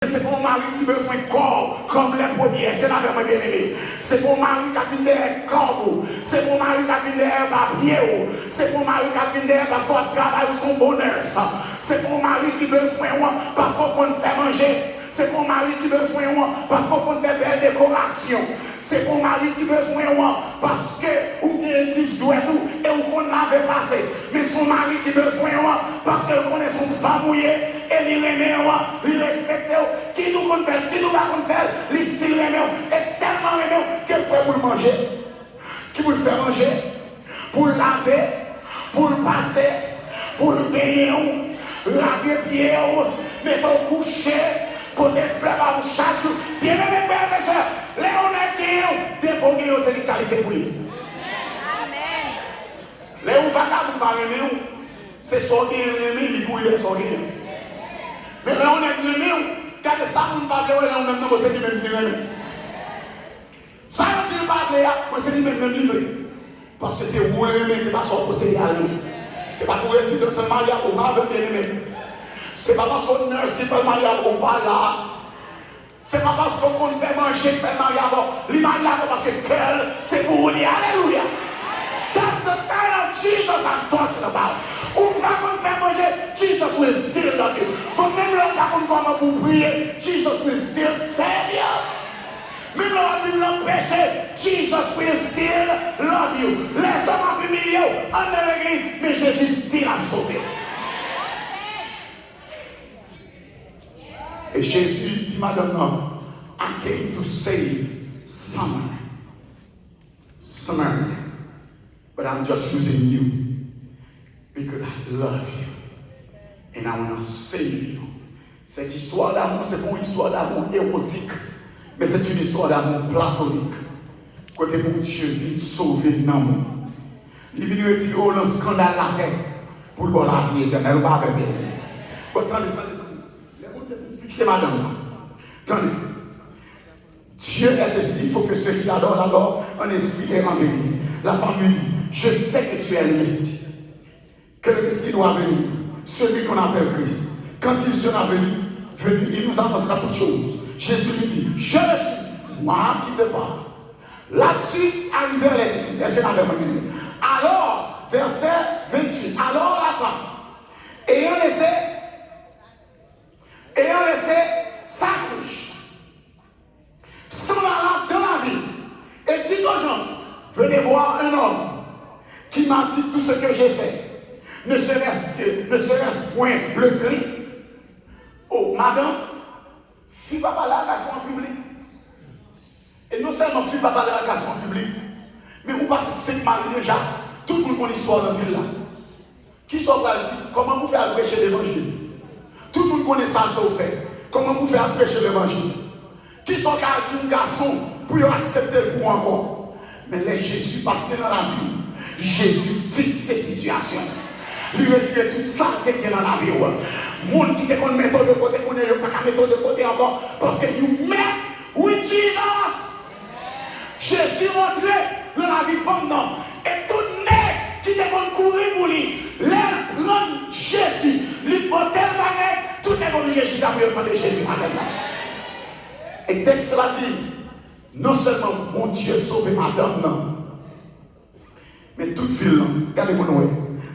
C'est mon mari qui a besoin de corps comme les premiers. Est-ce que vous avez bien aimé? C'est mon mari qui a besoin de corps. C'est mon mari qui a besoin de papier. C'est mon mari qui a besoin de parce qu'on travaille son bonheur. C'est mon mari qui a besoin parce qu'on fait manger. C'est mon mari qui a besoin parce qu'on fait belle décoration. C'est mon mari qui a besoin parce que ou bien 10 doigts tout et ou qu'on l'avait passé. Mais son mari qui a besoin parce qu'il connaît son femme mouillée et il aime, il respecte. Qui nous qu'on fait, qui nous pas qu'on fait, il style aime et tellement aime qu'il peut pour le manger, qui vous le faire manger, pour le laver, pour le passer, pour le payer, laver pied, mettre au coucher. Pour des fleurs à vous chaque jour. Bien aimé, frères et sœurs, les honnêtes, dévoguer, c'est une qualité pour lui. Amen. Les vagabonds par aimer, c'est sortir aimer, les couilles de sortir. Mais les honnêtes aimer, quand ça vous ne parlez pas, on même non, c'est lui même aimer. Ça ne dit pas, c'est lui même livré. Parce que c'est vous l'aimer, c'est pas son posséder à l'aimer. C'est pas pour réussir dans ce mariage, on va bien aimer. C'est pas parce qu'on nurse qui fait le mariage, on va là. C'est pas parce qu'on fait manger qui fait le mariage, le mariage parce que tel, c'est pour lui. Alléluia. That's the kind of Jesus I'm talking about. Ou pas qu'on fait manger, Jesus will still love you. But même là, pas qu'on comment pour prier, Jesus will still save you. Même là, on vient péché, Jesus will still love you. Les hommes en milieu, en l'église, mais Jésus still a sauvé. Et Jésus dit, madame, non, I came to save some. But I'm just using you because I love you and I want to save you. Cette histoire d'amour, c'est pas une histoire d'amour érotique, mais c'est une histoire d'amour platonique. Côté mon Dieu vient sauver l'amour. Il vient retirer le scandale la terre pour le bon la vie éternelle. Vous pas bien. Attendez. C'est madame là. Attendez. Dieu est esprit. Il faut que ceux qui l'adorent en esprit et en vérité. La femme lui dit, je sais que tu es le Messie. Que le Messie doit venir. Celui qu'on appelle Christ. Quand il sera venu, il nous annoncera toutes choses. Jésus lui dit, je le suis. Moi qui te parle. Là-dessus, arrivé à l'électricité. Est-ce que vous avez compris? Alors, verset 28. Alors la femme, ayant laissé sa couche, s'en allant dans la ville, et dit d'urgence, venez voir un homme qui m'a dit tout ce que j'ai fait. Ne serait-ce point le Christ? Oh, madame, fille pas parler à la en public. Et non seulement fille pas parler à la en public, mais vous passez 5 maris déjà, tout le monde connaît l'histoire de la ville là. Qui sont là dit, comment vous faire prêcher l'évangile? Tout le monde connaît ça le fait. Comment vous faire prêcher l'évangile? Qui sont là dit un garçon pour accepter le coup encore? Mais les Jésus passé dans la vie, Jésus fixe ces situations. Lui retire toute ça qui est dans la vie. Les gens qui te mettent de côté, qu'on ne peut pas mettre de côté encore. Parce que you met with Jesus. Jésus rentré dans la vie femme. Et tout le monde qui te courir pour lui, les prendre Jésus, lui porter le baguette, tout est obligé de Jésus. Et texte là dit, non seulement mon Dieu sauve madame, non, mais toute ville, regardez-moi,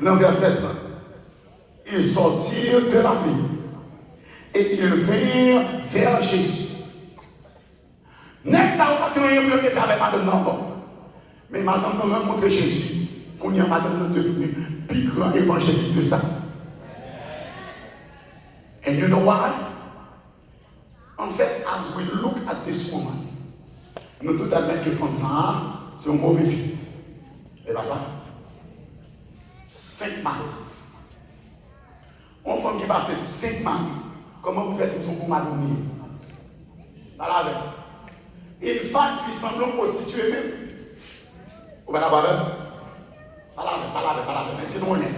dans verset 3, ils sortirent de la ville et ils vinrent vers Jésus. N'est-ce pas que nous avons fait avec madame non? Mais madame nous a rencontré Jésus. Qu'on y a madame nous devenu plus grand évangéliste de ça. And you know why? En fait, as we look at this woman, nous tout admettons que femme ça, c'est une mauvaise fille. Et pas ça. 5 maris. Une femme qui passe 5 maris, comment vous faites son bon madame? Pas la veille. Une femme qui semble prostituée même. Vous n'avez pas la veille? Pas la veille. Est-ce que nous on est?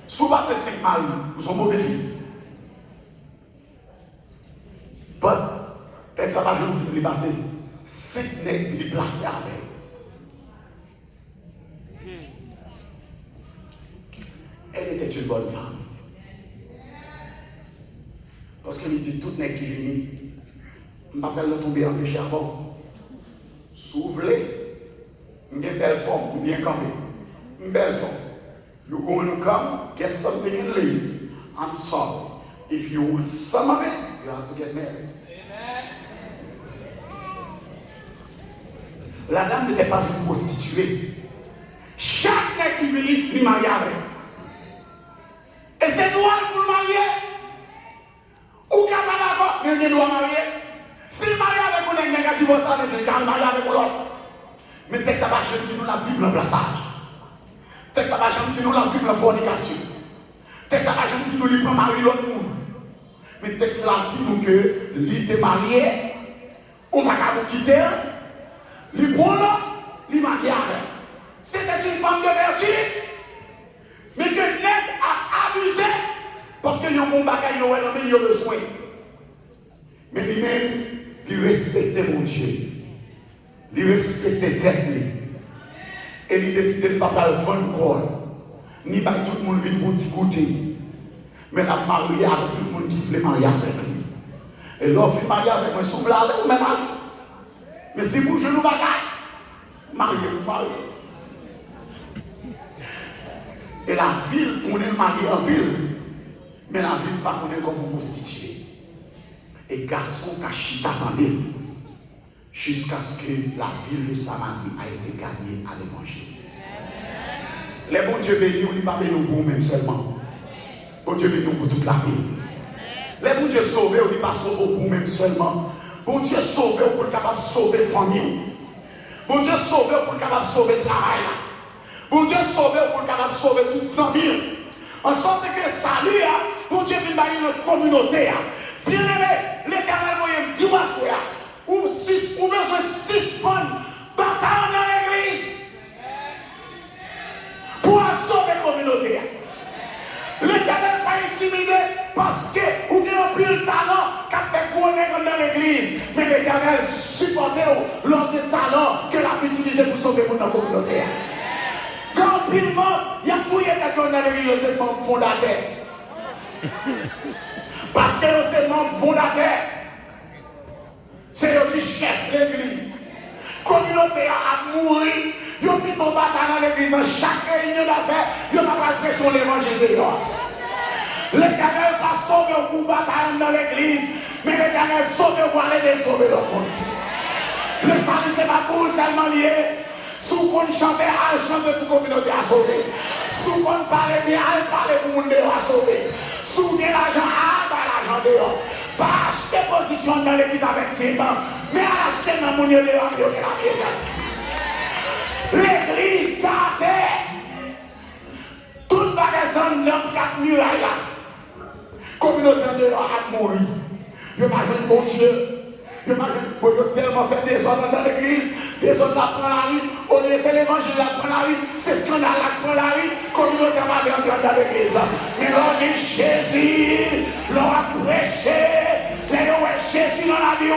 Si vous passez 5 maris, vous sont mauvais filles. But, texte à la journée, il est passé 5 nègres, il est placé avec. Elle était une bonne femme. Parce que dit tout n'est qui vient. Je m'appelle le tomber en péché avant. S'ouvrir, une belle forme, bien campé. Une belle forme. You're going to come, get something and leave. I'm sorry. If you want some of it, you have to get married. La dame n'était pas une prostituée. Chaque nègre qui vient, il marie avec. Et c'est droit pour le marier. Ou qu'à pas d'accord, mais il doit marier. S'il marie avec un nègre négatif, ça veut dire qu'il marie avec l'autre. Mais texte ça va jamais nous la vivre le plaçage. Texte ça va jamais nous la vivre la fornication. Texte ça va jamais nous lui prendre marier l'autre monde. Mais texte là dit nous que lui était marié, on va pas nous quitter. Lui bon là, lui marié avec. C'était une femme de vertu. Mais que nègre a abusé parce que yon combat qu'il y a un besoin. Mais lui-même, il respectait mon Dieu. Il respectait tête. Et il décidait de ne pas le vendre corps. Ni pas tout le monde vient pour t'y goûter. Mais la mariée avec tout le monde qui voulait marier avec lui. Et l'offre il marié avec moi, souffle là, ou même marié. Mais si vous, je nous bagaille, mariez-vous, mariez. Et la ville, on est marié en ville. Mais la ville, pas qu'on est comme une prostituée. Et garçon cachita attendait jusqu'à ce que la ville de Samarie a été gagnée à l'évangile. Les bons dieux bénis, on n'est pas bénis pour nous-mêmes seulement. Bon Dieu bénis pour toute la vie. Les bons dieux sauvés, on n'est pas sauvés pour nous-mêmes seulement. Bon Dieu sauvé pour être capable de sauver la famille. Bon Dieu sauvé pour être capable de sauver le travail. Bon Dieu sauvé pour être capable de sauver toutes 100 000. En sorte que salut, bon Dieu vient dans notre communauté. Bien aimé, l'Éternel voyait me dire, ou besoin de suspendre bataille dans l'église pour sauver la communauté. L'Éternel n'est pas intimidé parce que vous avez un pile talent qui a fait connaître dans l'église. Mais l'Éternel supporte l'autre talent que l'a utilisé pour sauver la communauté. Quand il il y a tout qui est dans l'église, c'est le membre fondateur. Parce que c'est le membre fondateur. C'est eux qui chef l'église. La communauté a mouru. Ils ont mis ton bataille dans l'église. En chaque réunion d'affaires, ils n'ont pas prêché l'évangile de Dieu. L'Éternel pas sauvé pour bataille dans l'église, mais l'Éternel sauvé pour aller sauver le monde. Le salut, c'est pas pour seulement lié. Si on chante, elle chante pour la communauté à sauver. Si on parle bien, elle parle pour le monde à sauver. Si on a l'argent, elle parle l'argent dehors. Pas acheter position dans l'église avec Tim, mais acheter dans mon lieu dehors pour que la vie est. L'église gardée. Tout magasin dans 4 murailles là. Communauté dehors a mouru. Je m'imagine mon Dieu. Je m'imagine que tellement fait des ordres dans l'église, des ordres là prend la rue, au lieu c'est l'évangile là prend la rue, c'est scandale là prend la rue, communauté va entrer dans l'église. Mais l'on dit Jésus, l'on a prêché, les gens Jésus dans la vie,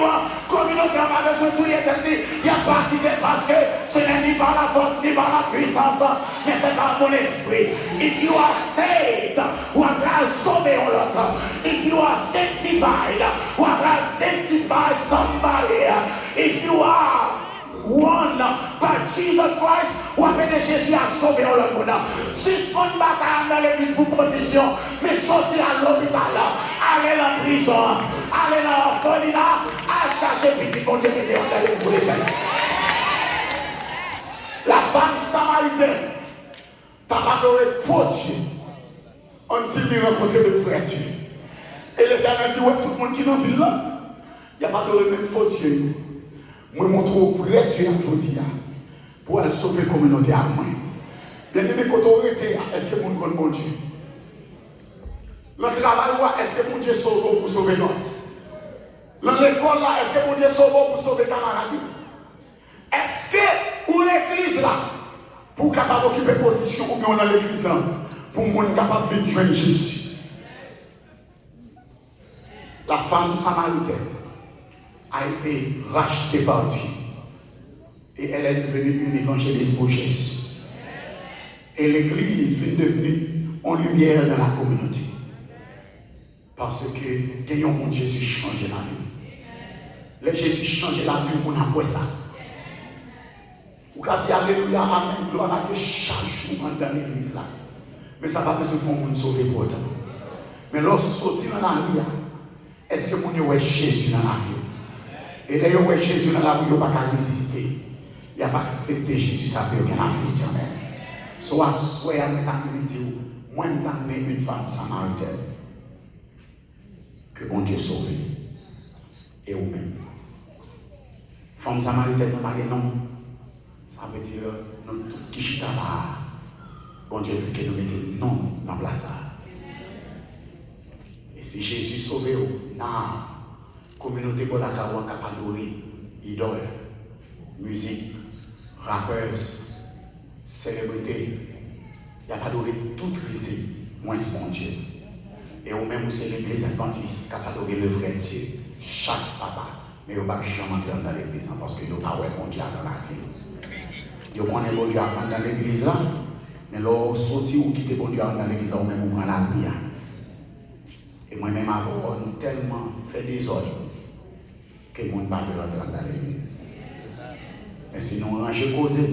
communauté n'a pas besoin de tout y être dit, il y a baptisé parce que ce n'est ni par la force ni par la puissance, mais c'est par mon esprit. If you are saved, ou après sauver l'autre. If you are sanctified, ou après sanctify somebody. If you are won by Jesus Christ, ou après Jésus a sauvé l'autre monde. Suspendre bataille dans l'église pour protection, mais sortir à l'hôpital, aller dans la prison, aller dans l'orphelinat, à chercher petit bon Dieu qui était dans l'église pour l'éternel. La femme samaritaine, t'as pas adoré faux Dieu. Until il rencontre le vrai Dieu. Et l'Éternel dit, ouais, tout le monde qui est dans la ville là, il n'y a pas de même faux Dieu. Moi, je montre au vrai Dieu aujourd'hui pour aller sauver la communauté à moi. Bien aimé, quand on était, est-ce que mon connaît mon Dieu? Le travail, est-ce que mon Dieu sauve pour sauver l'autre? Dans l'école là, est-ce que mon Dieu sauve pour sauver camarade? Est-ce que, ou l'église là, pour capable d'occuper position, ou bien dans l'église là, pour monde capable de venir joindre Jésus? La femme samaritaine a été rachetée par Dieu. Et elle est devenue une évangéliste pour Jésus. Et l'église vient devenir en lumière dans la communauté. Parce que gagnons mon Jésus change la vie. Le Jésus change la vie, on après ça. Ou quand dit Alléluia, Amen, gloire à Dieu chaque jour dans l'église là. Mais ça va pas besoin de faire mon sauver pour autant. Mais lorsque sortir dans la vie, est-ce que mon est Jésus dans la vie? Et là, il y a Jésus dans la vie, il n'y a pas qu'à résister. Il n'y a pas accepté Jésus, ça peut bien la vie éternelle. Soit soit à mettre en dire, moi je suis une femme samaritaine. Que bon Dieu sauve. Et vous-même. Femme samaritaine, nous n'avons pas de nom. Ça veut dire, nous tous qui chita là. Bon Dieu veut que nous mettions non dans la place. Et si Jésus sauve, dans la communauté pour la carrière capable idole, musique, rappeuse, célébrité, il n'y a pas d'oré toute risée, moins bon Dieu. Et ou même c'est l'église adventiste qui a adoré le vrai Dieu chaque sabbat. Mais vous ne pouvez jamais entrer dans l'église parce que vous n'avez pas bon Dieu dans la vie. Vous connaissez bon Dieu dans l'église là, mais lorsque vous sortez ou quittez bon Dieu dans l'église, vous même vous prenez la vie. Et moi-même avant, nous tellement fait des ordres que le monde ne peut pas rentrer dans l'église. Mais si nous rangeons causer,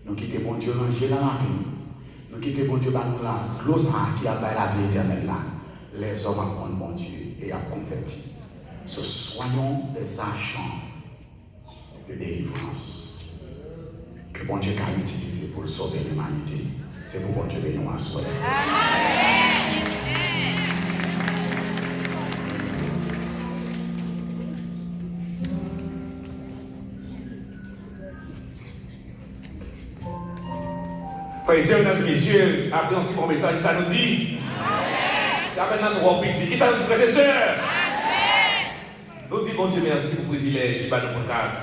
nous quittons bon Dieu ranger dans la vie. Nous quittons bon Dieu, nous là, l'eau qui a la vie éternelle là, les hommes apprennent bon Dieu et ont converti. So, soyons des agents de délivrance que bon Dieu a utilisé pour sauver l'humanité. C'est pour bon Dieu de nous assurer. Frères et sœurs, mesdames et messieurs, après un si bon message, ça nous dit. C'est à peine trop petit. Qui ça nous dit, frères et sœurs? Nous disons, bon Dieu, merci pour le privilège.